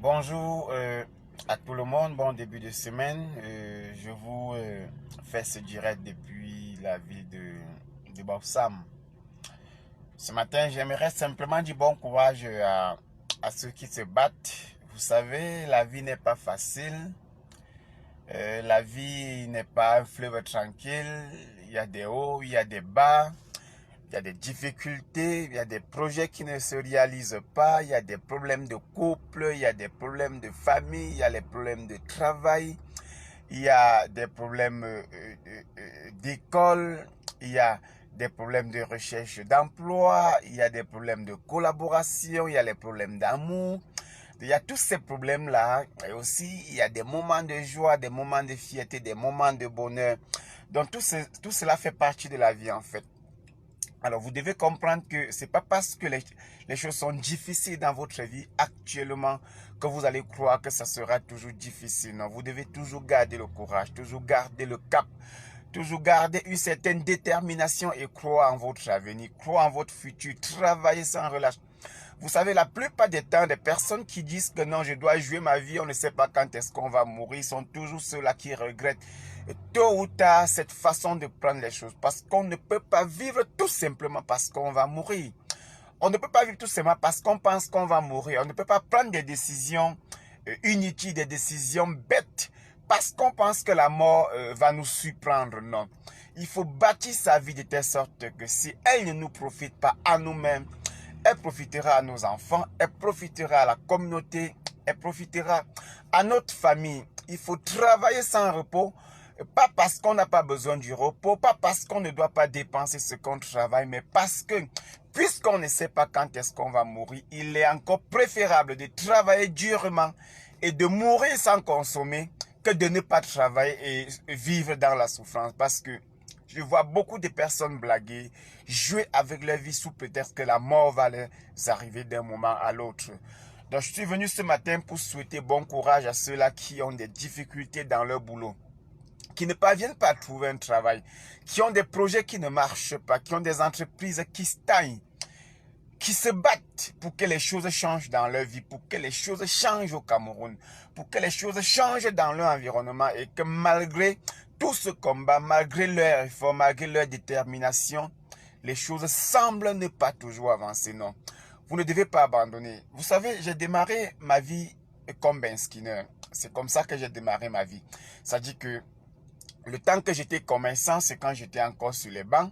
Bonjour à tout le monde, bon début de semaine. Je vous fais ce direct depuis la ville de Baussam. Ce matin, j'aimerais simplement dire bon courage à ceux qui se battent. Vous savez, la vie n'est pas facile. La vie n'est pas un fleuve tranquille. Il y a des hauts, il y a des bas. Il y a des difficultés, il y a des projets qui ne se réalisent pas, il y a des problèmes de couple, il y a des problèmes de famille, il y a les problèmes de travail, il y a des problèmes d'école, il y a des problèmes de recherche d'emploi, il y a des problèmes de collaboration, il y a les problèmes d'amour. Il y a tous ces problèmes-là. Et aussi, il y a des moments de joie, des moments de fierté, des moments de bonheur. Donc, tout cela fait partie de la vie, en fait. Alors, vous devez comprendre que c'est pas parce que les choses sont difficiles dans votre vie actuellement que vous allez croire que ça sera toujours difficile. Non, vous devez toujours garder le courage, toujours garder le cap, toujours garder une certaine détermination et croire en votre avenir, croire en votre futur, travailler sans relâche. Vous savez, la plupart des temps, des personnes qui disent que non, je dois jouer ma vie, on ne sait pas quand est-ce qu'on va mourir, sont toujours ceux-là qui regrettent tôt ou tard cette façon de prendre les choses. Parce qu'on ne peut pas vivre tout simplement parce qu'on va mourir. On ne peut pas vivre tout simplement parce qu'on pense qu'on va mourir. On ne peut pas prendre des décisions inutiles, des décisions bêtes parce qu'on pense que la mort va nous surprendre. Non. Il faut bâtir sa vie de telle sorte que si elle ne nous profite pas à nous-mêmes, elle profitera à nos enfants, elle profitera à la communauté, elle profitera à notre famille. Il faut travailler sans repos, pas parce qu'on n'a pas besoin du repos, pas parce qu'on ne doit pas dépenser ce qu'on travaille, mais parce que, puisqu'on ne sait pas quand est-ce qu'on va mourir, il est encore préférable de travailler durement et de mourir sans consommer que de ne pas travailler et vivre dans la souffrance. Parce que je vois beaucoup de personnes blaguer, jouer avec leur vie sous prétexte que la mort va leur arriver d'un moment à l'autre. Donc je suis venu ce matin pour souhaiter bon courage à ceux-là qui ont des difficultés dans leur boulot, qui ne parviennent pas à trouver un travail, qui ont des projets qui ne marchent pas, qui ont des entreprises qui stagnent, qui se battent pour que les choses changent dans leur vie, pour que les choses changent au Cameroun, pour que les choses changent dans leur environnement et que malgré tout ce combat, malgré leur effort, malgré leur détermination, les choses semblent ne pas toujours avancer. Non, vous ne devez pas abandonner. Vous savez, j'ai démarré ma vie comme Ben Skinner. C'est comme ça que j'ai démarré ma vie. Ça dit que le temps que j'étais commerçant, c'est quand j'étais encore sur les bancs.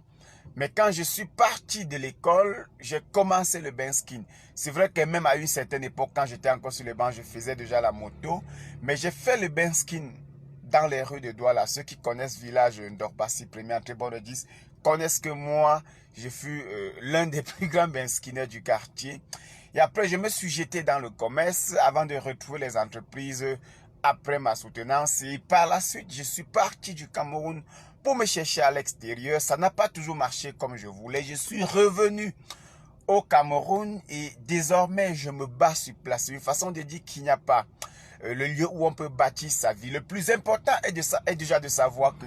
Mais quand je suis parti de l'école, j'ai commencé le benskin. C'est vrai que même à une certaine époque, quand j'étais encore sur les bancs, je faisais déjà la moto. Mais j'ai fait le benskin dans les rues de Douala. Ceux qui connaissent Village Ndorpassi, premier entrée bord de 10, connaissent que moi, je fus l'un des plus grands benskinners du quartier. Et après, je me suis jeté dans le commerce avant de retrouver les entreprises après ma soutenance. Et par la suite, je suis parti du Cameroun pour me chercher à l'extérieur. Ça n'a pas toujours marché comme je voulais. Je suis revenu au Cameroun et désormais, je me bats sur place. C'est une façon de dire qu'il n'y a pas le lieu où on peut bâtir sa vie. Le plus important est déjà de savoir que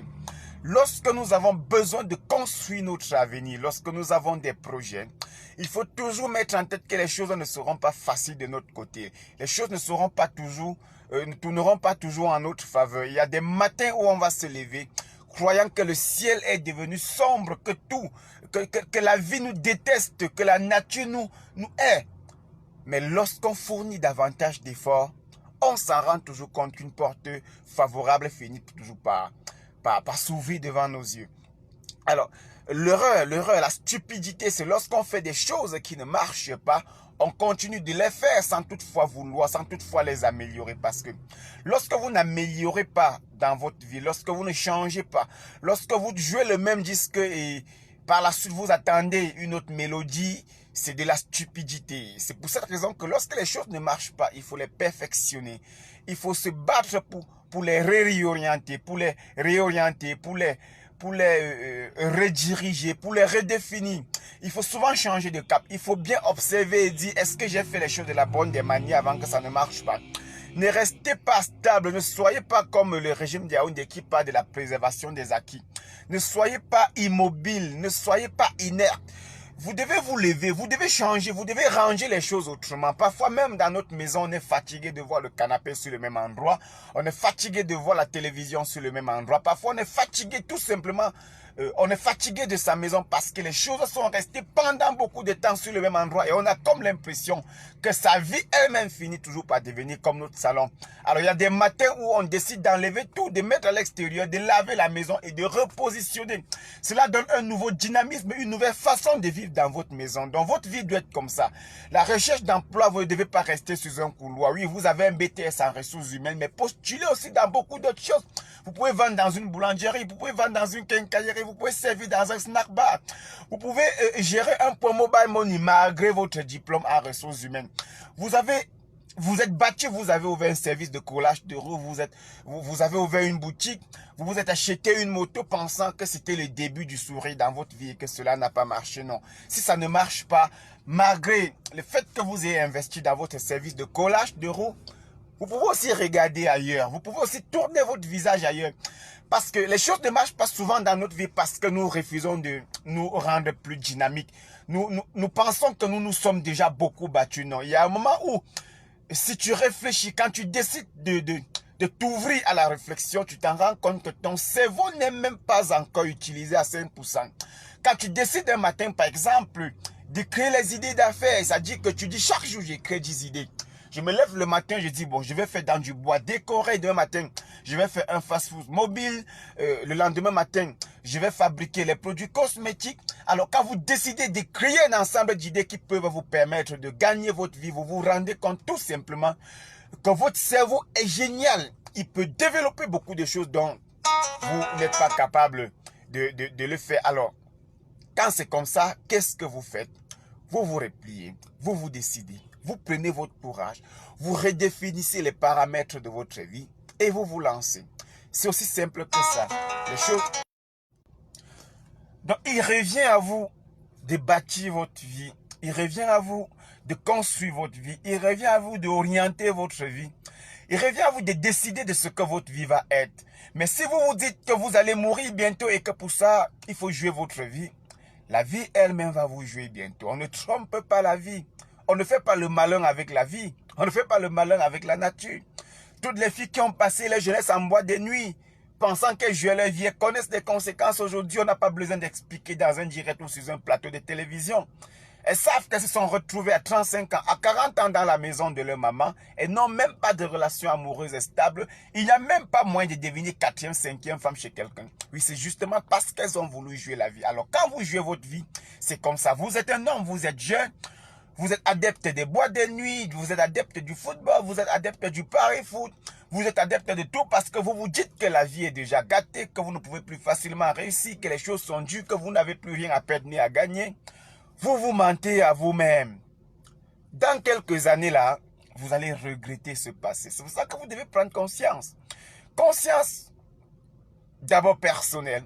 lorsque nous avons besoin de construire notre avenir, lorsque nous avons des projets, il faut toujours mettre en tête que les choses ne seront pas faciles de notre côté. Les choses ne seront pas toujours, ne tourneront pas toujours en notre faveur. Il y a des matins où on va se lever, croyant que le ciel est devenu sombre, que tout, que la vie nous déteste, que la nature nous hait. Mais lorsqu'on fournit davantage d'efforts, on s'en rend toujours compte qu'une porte favorable finit toujours par s'ouvrir devant nos yeux. Alors, l'erreur, la stupidité, c'est lorsqu'on fait des choses qui ne marchent pas, on continue de les faire sans toutefois vouloir, sans toutefois les améliorer. Parce que lorsque vous n'améliorez pas dans votre vie, lorsque vous ne changez pas, lorsque vous jouez le même disque et par la suite vous attendez une autre mélodie, c'est de la stupidité. C'est pour cette raison que lorsque les choses ne marchent pas, il faut les perfectionner. Il faut se battre pour les réorienter, pour les réorienter, pour les rediriger, pour les redéfinir. Il faut souvent changer de cap. Il faut bien observer et dire, est-ce que j'ai fait les choses de la bonne des manières avant que ça ne marche pas? Ne restez pas stable, ne soyez pas comme le régime de Yaoundé qui parle de la préservation des acquis. Ne soyez pas immobile, ne soyez pas inerte. vous devez vous lever, vous devez changer, vous devez ranger les choses autrement. Parfois même dans notre maison, on est fatigué de voir le canapé sur le même endroit. On est fatigué de voir la télévision sur le même endroit. Parfois, on est fatigué tout simplement. On est fatigué de sa maison parce que les choses sont restées pendant beaucoup de temps sur le même endroit. Et on a comme l'impression que sa vie elle-même finit toujours par devenir comme notre salon. Alors il y a des matins où on décide d'enlever tout, de mettre à l'extérieur, de laver la maison et de repositionner. Cela donne un nouveau dynamisme, une nouvelle façon de vivre dans votre maison. Donc votre vie doit être comme ça. La recherche d'emploi, vous ne devez pas rester sur un couloir. Oui, vous avez un BTS en ressources humaines, mais postulez aussi dans beaucoup d'autres choses. Vous pouvez vendre dans une boulangerie, vous pouvez vendre dans une quincaillerie, vous pouvez servir dans un snack bar. Vous pouvez gérer un point mobile money malgré votre diplôme en ressources humaines. Vous êtes bâti, vous avez ouvert un service de collage de roues, vous avez ouvert une boutique, vous vous êtes acheté une moto pensant que c'était le début du sourire dans votre vie et que cela n'a pas marché. Non. Si ça ne marche pas, malgré le fait que vous ayez investi dans votre service de collage de roues, vous pouvez aussi regarder ailleurs. Vous pouvez aussi tourner votre visage ailleurs. Parce que les choses ne marchent pas souvent dans notre vie parce que nous refusons de nous rendre plus dynamiques. Nous pensons que nous sommes déjà beaucoup battus. Non, il y a un moment où, si tu réfléchis, quand tu décides de t'ouvrir à la réflexion, tu t'en rends compte que ton cerveau n'est même pas encore utilisé à 5%. Quand tu décides un matin, par exemple, de créer les idées d'affaires, ça dit que tu dis chaque jour, j'écris 10 idées. Je me lève le matin, je dis, bon, je vais faire dans du bois décoré. Demain matin, je vais faire un fast-food mobile. Le lendemain matin, je vais fabriquer les produits cosmétiques. Alors, quand vous décidez de créer un ensemble d'idées qui peuvent vous permettre de gagner votre vie, vous vous rendez compte tout simplement que votre cerveau est génial. Il peut développer beaucoup de choses dont vous n'êtes pas capable de le faire. Alors, quand c'est comme ça, qu'est-ce que vous faites? Vous vous repliez, vous vous décidez. Vous prenez votre courage, vous redéfinissez les paramètres de votre vie et vous vous lancez. C'est aussi simple que ça. Les choses... Donc, il revient à vous de bâtir votre vie. Il revient à vous de construire votre vie. Il revient à vous d'orienter votre vie. Il revient à vous de décider de ce que votre vie va être. Mais si vous vous dites que vous allez mourir bientôt et que pour ça, il faut jouer votre vie, la vie elle-même va vous jouer bientôt. On ne trompe pas la vie. On ne fait pas le malin avec la vie. On ne fait pas le malin avec la nature. Toutes les filles qui ont passé leur jeunesse en boîte de nuit, pensant qu'elles jouaient leur vie, connaissent des conséquences aujourd'hui. On n'a pas besoin d'expliquer dans un direct ou sur un plateau de télévision. Elles savent qu'elles se sont retrouvées à 35 ans, à 40 ans dans la maison de leur maman. Elles n'ont même pas de relation amoureuse stable. Il n'y a même pas moyen de devenir 4e, 5e femme chez quelqu'un. Oui, c'est justement parce qu'elles ont voulu jouer la vie. Alors quand vous jouez votre vie, c'est comme ça. Vous êtes un homme, vous êtes jeune. Vous êtes adepte des boîtes de nuit, vous êtes adepte du football, vous êtes adepte du pari-foot, vous êtes adepte de tout parce que vous vous dites que la vie est déjà gâtée, que vous ne pouvez plus facilement réussir, que les choses sont dures, que vous n'avez plus rien à perdre ni à gagner. Vous vous mentez à vous-même. Dans quelques années là, vous allez regretter ce passé. C'est pour ça que vous devez prendre conscience. Conscience d'abord personnelle.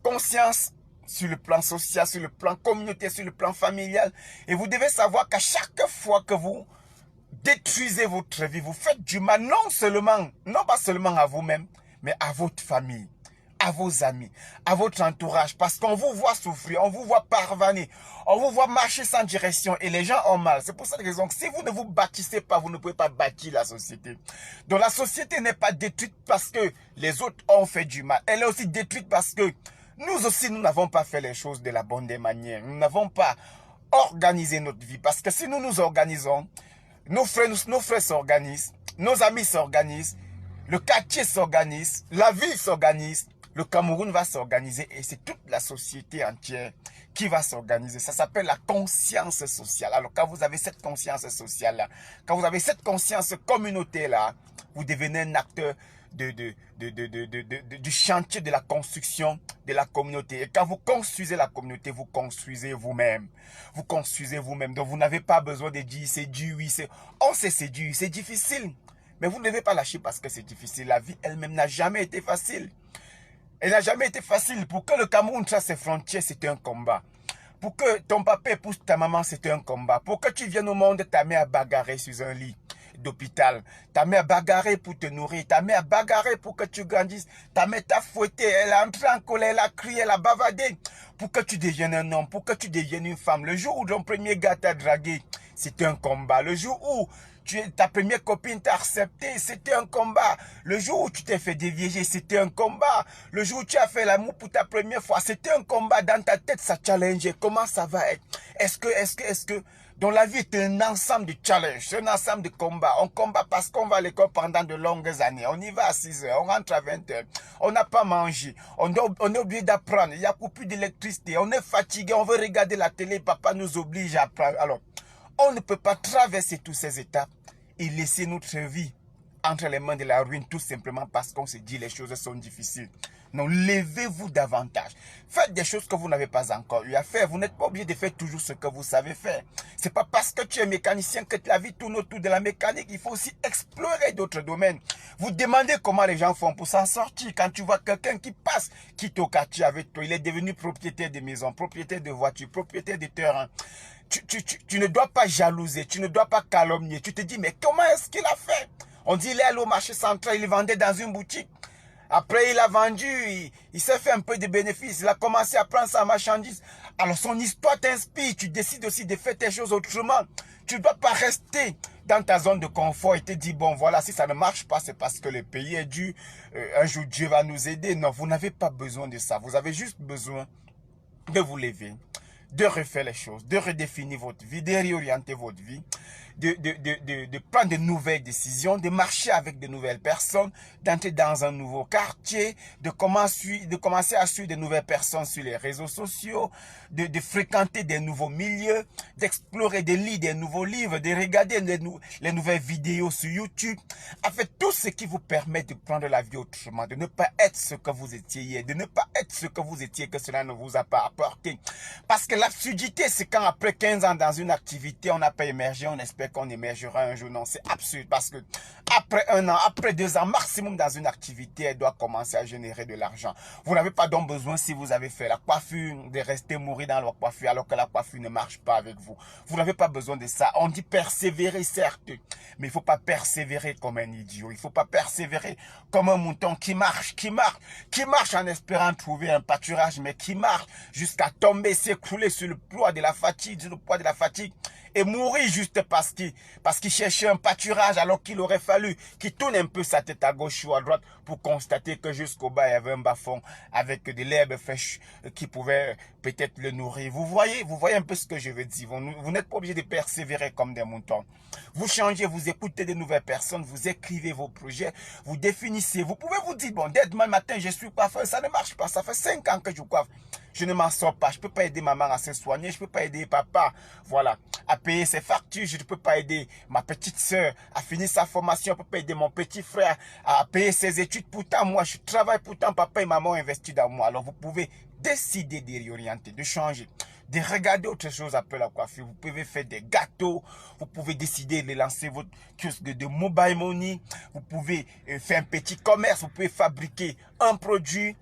Conscience sur le plan social, sur le plan communautaire, sur le plan familial. Et vous devez savoir qu'à chaque fois que vous détruisez votre vie, vous faites du mal non pas seulement à vous-même, mais à votre famille, à vos amis, à votre entourage. Parce qu'on vous voit souffrir, on vous voit parvenir, on vous voit marcher sans direction et les gens ont mal. C'est pour cette raison que si vous ne vous bâtissez pas, vous ne pouvez pas bâtir la société. Donc la société n'est pas détruite parce que les autres ont fait du mal. Elle est aussi détruite parce que nous aussi, nous n'avons pas fait les choses de la bonne des manières. Nous n'avons pas organisé notre vie. Parce que si nous nous organisons, nos frères s'organisent, nos amis s'organisent, le quartier s'organise, la ville s'organise, le Cameroun va s'organiser et c'est toute la société entière qui va s'organiser. Ça s'appelle la conscience sociale. Alors quand vous avez cette conscience sociale-là, quand vous avez cette conscience communautaire-là, vous devenez un acteur du chantier de la construction de la communauté. Et quand vous construisez la communauté, vous construisez vous-même. Vous construisez vous-même. Donc vous n'avez pas besoin de dire c'est dur, oui, on sait c'est dur, c'est difficile. Mais vous ne devez pas lâcher parce que c'est difficile. La vie elle-même n'a jamais été facile. Elle n'a jamais été facile. Pour que le Cameroun trace ses frontières, c'était un combat. Pour que ton papa épouse ta maman, c'était un combat. Pour que tu viennes au monde, ta mère a bagarré sur un lit. d'hôpital. Ta mère bagarré pour te nourrir. Ta mère bagarré pour que tu grandisses. Ta mère t'a fouetté. Elle a entré en colère. Elle a crié. Elle a bavardé. Pour que tu deviennes un homme. Pour que tu deviennes une femme. Le jour où ton premier gars t'a dragué, c'était un combat. Le jour où ta première copine t'a accepté, c'était un combat. Le jour où tu t'es fait dévier, c'était un combat. Le jour où tu as fait l'amour pour ta première fois, c'était un combat. Dans ta tête, ça challengeait. Comment ça va être? Est-ce que dans la vie, c'est un ensemble de challenges, c'est un ensemble de combats. On combat parce qu'on va à l'école pendant de longues années. On y va à 6 heures, on rentre à 20 heures. On n'a pas mangé. On est obligé d'apprendre. Il y a plus d'électricité. On est fatigué. On veut regarder la télé. Papa nous oblige à apprendre. Alors, on ne peut pas traverser toutes ces étapes et laisser notre vie entre les mains de la ruine tout simplement parce qu'on se dit les choses sont difficiles. Non, levez-vous davantage. Faites des choses que vous n'avez pas encore eu à faire. Vous n'êtes pas obligé de faire toujours ce que vous savez faire. C'est pas parce que tu es mécanicien que la vie tourne autour de la mécanique. Il faut aussi explorer d'autres domaines. Vous demandez comment les gens font pour s'en sortir. Quand tu vois quelqu'un qui passe, quitte au quartier avec toi, il est devenu propriétaire de maison, propriétaire de voiture, propriétaire de terrain. Tu ne dois pas jalouser, tu ne dois pas calomnier. Tu te dis, mais comment est-ce qu'il a fait? On dit, il est allé au marché central, il vendait dans une boutique. Après, il a vendu, il s'est fait un peu de bénéfices. Il a commencé à prendre sa marchandise. Alors, son histoire t'inspire. Tu décides aussi de faire tes choses autrement. Tu ne dois pas rester dans ta zone de confort et te dire, bon, voilà, si ça ne marche pas, c'est parce que le pays est dû. Un jour, Dieu va nous aider. Non, vous n'avez pas besoin de ça. Vous avez juste besoin de vous lever, de refaire les choses, de redéfinir votre vie, de réorienter votre vie, de prendre de nouvelles décisions, de marcher avec de nouvelles personnes, d'entrer dans un nouveau quartier, de commencer à suivre de nouvelles personnes sur les réseaux sociaux, de fréquenter des nouveaux milieux, d'explorer, de lire des nouveaux livres, de regarder les nouvelles vidéos sur YouTube. En fait, tout ce qui vous permet de prendre la vie autrement, de ne pas être ce que vous étiez hier, de ne pas être ce que vous étiez, que cela ne vous a pas apporté. Parce que l'absurdité, c'est quand après 15 ans dans une activité, on n'a pas émergé, on espère qu'on émergera un jour. Non, c'est absurde parce que après 1 an, après 2 ans maximum dans une activité, elle doit commencer à générer de l'argent. Vous n'avez pas donc besoin, si vous avez fait la coiffure, de rester mourir dans la coiffure alors que la coiffure ne marche pas avec vous. Vous n'avez pas besoin de ça. On dit persévérer, certes, mais il ne faut pas persévérer comme un idiot. Il ne faut pas persévérer comme un mouton qui marche en espérant trouver un pâturage, mais qui marche jusqu'à tomber, s'écrouler sur le poids de la fatigue, et mourir juste parce qu'il cherchait un pâturage alors qu'il aurait fallu qu'il tourne un peu sa tête à gauche ou à droite pour constater que jusqu'au bas il y avait un bas-fond avec de l'herbe fraîche qui pouvait peut-être le nourrir. Vous voyez un peu ce que je veux dire. Vous n'êtes pas obligé de persévérer comme des moutons. Vous changez, vous écoutez de nouvelles personnes, vous écrivez vos projets, vous définissez. Vous pouvez vous dire, bon, dès demain matin, je suis coiffeur, ça ne marche pas. Ça fait 5 ans que je coiffe. Je ne m'en sors pas. Je ne peux pas aider maman à se soigner. Je ne peux pas aider papa, voilà, à payer ses factures. Je ne peux pas aider ma petite soeur à finir sa formation. Je ne peux pas aider mon petit frère à payer ses études. Pourtant, moi, je travaille. Pourtant, papa et maman ont investi dans moi. Alors, vous pouvez décider de réorienter, de changer, de regarder autre chose après la coiffure. Vous pouvez faire des gâteaux. Vous pouvez décider de lancer votre kiosque de mobile money. Vous pouvez faire un petit commerce. Vous pouvez fabriquer un produit.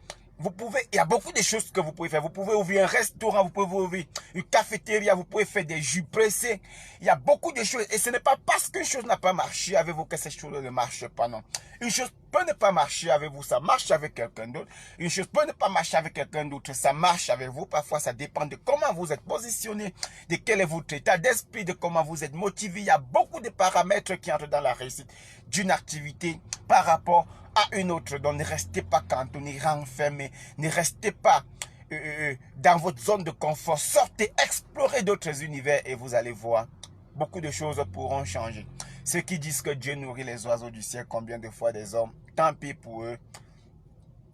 Il y a beaucoup de choses que vous pouvez faire. Vous pouvez ouvrir un restaurant, vous pouvez ouvrir une cafétéria, vous pouvez faire des jus pressés. Il y a beaucoup de choses. Et ce n'est pas parce qu'une chose n'a pas marché avec vous que cette chose ne marche pas, non. Une chose peut ne pas marcher avec vous, ça marche avec quelqu'un d'autre. Une chose peut ne pas marcher avec quelqu'un d'autre, ça marche avec vous. Parfois, ça dépend de comment vous êtes positionné, de quel est votre état d'esprit, de comment vous êtes motivé. Il y a beaucoup de paramètres qui entrent dans la réussite d'une activité par rapport à une autre. Donc, ne restez pas cantonné, renfermé. Ne restez pas dans votre zone de confort. Sortez, explorez d'autres univers et vous allez voir, beaucoup de choses pourront changer. Ceux qui disent que Dieu nourrit les oiseaux du ciel, combien de fois des hommes, tant pis pour eux.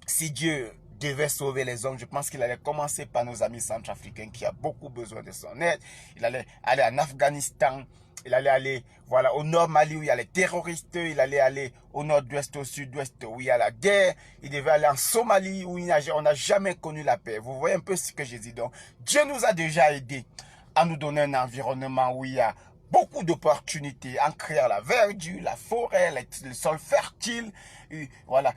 Si Dieu devait sauver les hommes, je pense qu'il allait commencer par nos amis centrafricains qui ont beaucoup besoin de son aide. Il allait aller en Afghanistan. Il allait aller, voilà, au nord Mali où il y a les terroristes. Il allait aller au nord-ouest, au sud-ouest où il y a la guerre. Il devait aller en Somalie où on n'a jamais connu la paix. Vous voyez un peu ce que je dis. Donc, Dieu nous a déjà aidés à nous donner un environnement où il y a beaucoup d'opportunités en créant la verdure, la forêt, le sol fertile. Voilà,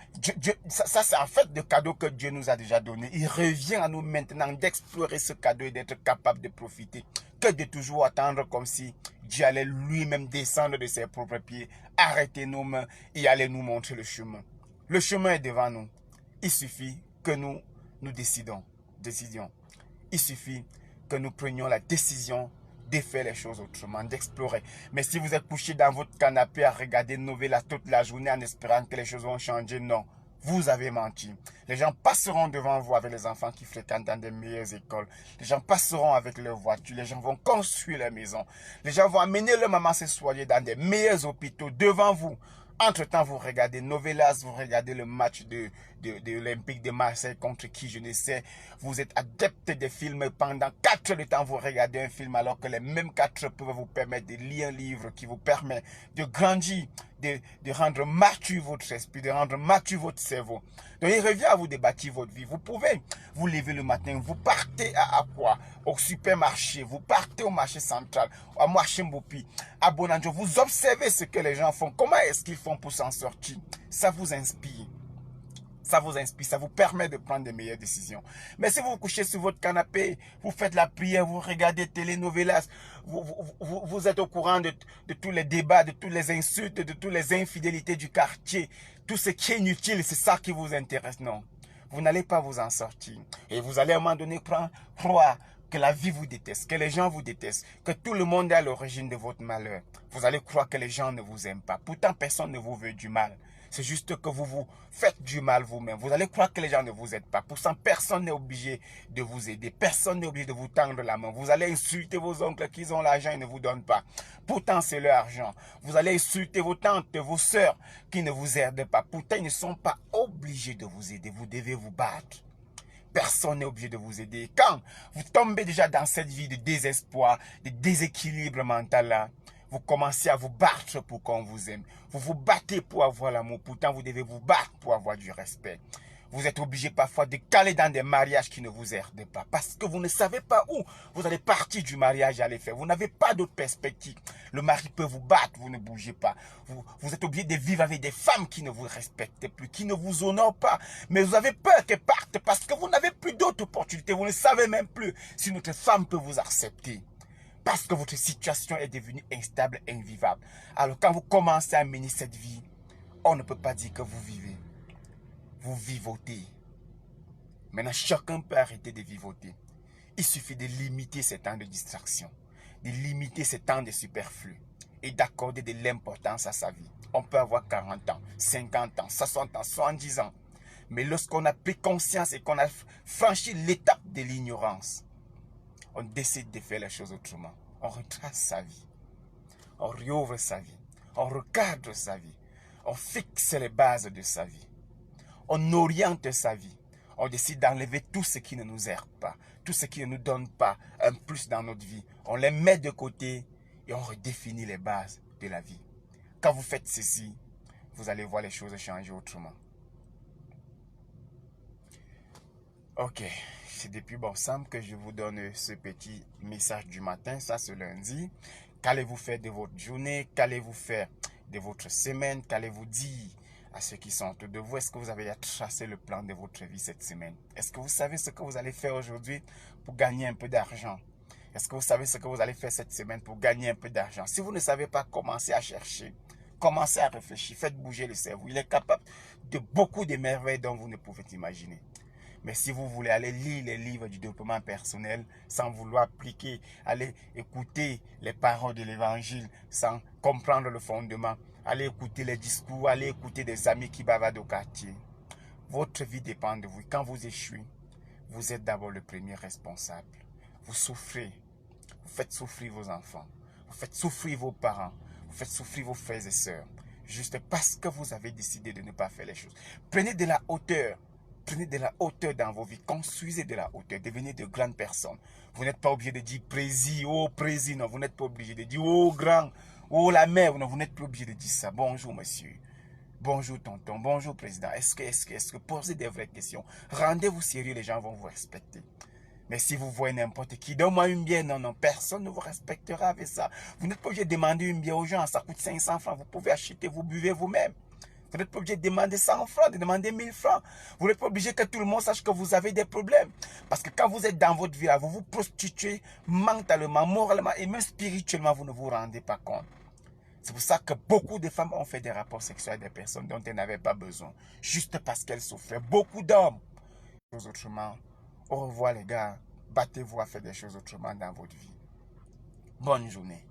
ça c'est en fait le cadeau que Dieu nous a déjà donné. Il revient à nous maintenant d'explorer ce cadeau et d'être capable de profiter. Que de toujours attendre comme si Dieu allait lui-même descendre de ses propres pieds, arrêter nos mains et aller nous montrer le chemin. Le chemin est devant nous. Il suffit que nous décidions. Il suffit que nous prenions la décision de faire les choses autrement, d'explorer. Mais si vous êtes couché dans votre canapé à regarder une nouvelle toute la journée en espérant que les choses vont changer, non. Vous avez menti. Les gens passeront devant vous avec les enfants qui fréquentent dans des meilleures écoles. Les gens passeront avec leurs voitures. Les gens vont construire leur maison. Les gens vont amener leur maman se soigner dans des meilleurs hôpitaux devant vous. Entre-temps, vous regardez Novelas, vous regardez le match de l'Olympique de Marseille contre qui je ne sais. Vous êtes adepte des films. Pendant 4 heures de temps, vous regardez un film alors que les mêmes 4 heures peuvent vous permettre de lire un livre qui vous permet de grandir, de rendre mature votre esprit, de rendre mature votre cerveau. Donc, il revient à vous de bâtir votre vie. Vous pouvez vous lever le matin, vous partez à quoi? Au supermarché, vous partez au marché central, au marché Mbopi, à Bonanjo. Vous observez ce que les gens font. Comment est-ce qu'ils font pour s'en sortir? Ça vous inspire. Ça vous inspire, ça vous permet de prendre de meilleures décisions. Mais si vous vous couchez sur votre canapé, vous faites la prière, vous regardez telenovelas, vous êtes au courant de tous les débats, de toutes les insultes, de toutes les infidélités du quartier, tout ce qui est inutile, c'est ça qui vous intéresse, non. Vous n'allez pas vous en sortir. Et vous allez à un moment donné croire que la vie vous déteste, que les gens vous détestent, que tout le monde est à l'origine de votre malheur. Vous allez croire que les gens ne vous aiment pas. Pourtant, personne ne vous veut du mal. C'est juste que vous vous faites du mal vous-même. Vous allez croire que les gens ne vous aident pas. Pourtant, personne n'est obligé de vous aider. Personne n'est obligé de vous tendre la main. Vous allez insulter vos oncles qui ont l'argent et ne vous donnent pas. Pourtant, c'est leur argent. Vous allez insulter vos tantes, vos sœurs qui ne vous aident pas. Pourtant, ils ne sont pas obligés de vous aider. Vous devez vous battre. Personne n'est obligé de vous aider. Quand vous tombez déjà dans cette vie de désespoir, de déséquilibre mental là, vous commencez à vous battre pour qu'on vous aime. Vous vous battez pour avoir l'amour. Pourtant, vous devez vous battre pour avoir du respect. Vous êtes obligé parfois de caler dans des mariages qui ne vous aident pas. Parce que vous ne savez pas où vous allez partir du mariage et aller faire. Vous n'avez pas d'autre perspective. Le mari peut vous battre, vous ne bougez pas. Vous êtes obligé de vivre avec des femmes qui ne vous respectent plus, qui ne vous honorent pas. Mais vous avez peur qu'elles partent parce que vous n'avez plus d'autres opportunités. Vous ne savez même plus si notre femme peut vous accepter. Parce que votre situation est devenue instable et invivable. Alors quand vous commencez à mener cette vie, on ne peut pas dire que vous vivez. Vous vivotez. Maintenant, chacun peut arrêter de vivoter. Il suffit de limiter ces temps de distraction, de limiter ces temps de superflu et d'accorder de l'importance à sa vie. On peut avoir 40 ans, 50 ans, 60 ans, 70 ans. Mais lorsqu'on a pris conscience et qu'on a franchi l'étape de l'ignorance, on décide de faire les choses autrement. On retrace sa vie. On réouvre sa vie. On recadre sa vie. On fixe les bases de sa vie. On oriente sa vie. On décide d'enlever tout ce qui ne nous aide pas. Tout ce qui ne nous donne pas un plus dans notre vie. On les met de côté et on redéfinit les bases de la vie. Quand vous faites ceci, vous allez voir les choses changer autrement. Ok. C'est depuis Borsam que je vous donne ce petit message du matin, ça c'est lundi. Qu'allez-vous faire de votre journée? Qu'allez-vous faire de votre semaine? Qu'allez-vous dire à ceux qui sont autour de vous? Est-ce que vous avez tracé le plan de votre vie cette semaine? Est-ce que vous savez ce que vous allez faire aujourd'hui pour gagner un peu d'argent? Est-ce que vous savez ce que vous allez faire cette semaine pour gagner un peu d'argent? Si vous ne savez pas, commencez à chercher. Commencez à réfléchir. Faites bouger le cerveau. Il est capable de beaucoup de merveilles dont vous ne pouvez imaginer. Mais si vous voulez aller lire les livres du développement personnel sans vouloir appliquer, aller écouter les paroles de l'évangile sans comprendre le fondement, aller écouter les discours, aller écouter des amis qui bavardent au quartier, votre vie dépend de vous. Quand vous échouez, vous êtes d'abord le premier responsable. Vous souffrez, vous faites souffrir vos enfants, vous faites souffrir vos parents, vous faites souffrir vos frères et sœurs, juste parce que vous avez décidé de ne pas faire les choses. Prenez de la hauteur. Prenez de la hauteur dans vos vies. Construisez de la hauteur. Devenez de grandes personnes. Vous n'êtes pas obligé de dire président, oh président. Non, vous n'êtes pas obligé de dire oh grand, oh la mère. Non, vous n'êtes pas obligé de dire ça. Bonjour monsieur. Bonjour tonton. Bonjour président. Est-ce que posez des vraies questions. Rendez-vous sérieux, les gens vont vous respecter. Mais si vous voyez n'importe qui, donne-moi une bière, non, non, personne ne vous respectera avec ça. Vous n'êtes pas obligé de demander une bière aux gens, ça coûte 500 francs, vous pouvez acheter, vous buvez vous-même. Vous n'êtes pas obligé de demander 100 francs, de demander 1000 francs. Vous n'êtes pas obligé que tout le monde sache que vous avez des problèmes. Parce que quand vous êtes dans votre vie, vous vous prostituez mentalement, moralement et même spirituellement, vous ne vous rendez pas compte. C'est pour ça que beaucoup de femmes ont fait des rapports sexuels avec des personnes dont elles n'avaient pas besoin. Juste parce qu'elles souffraient. Beaucoup d'hommes. Autrement. Au revoir les gars. Battez-vous à faire des choses autrement dans votre vie. Bonne journée.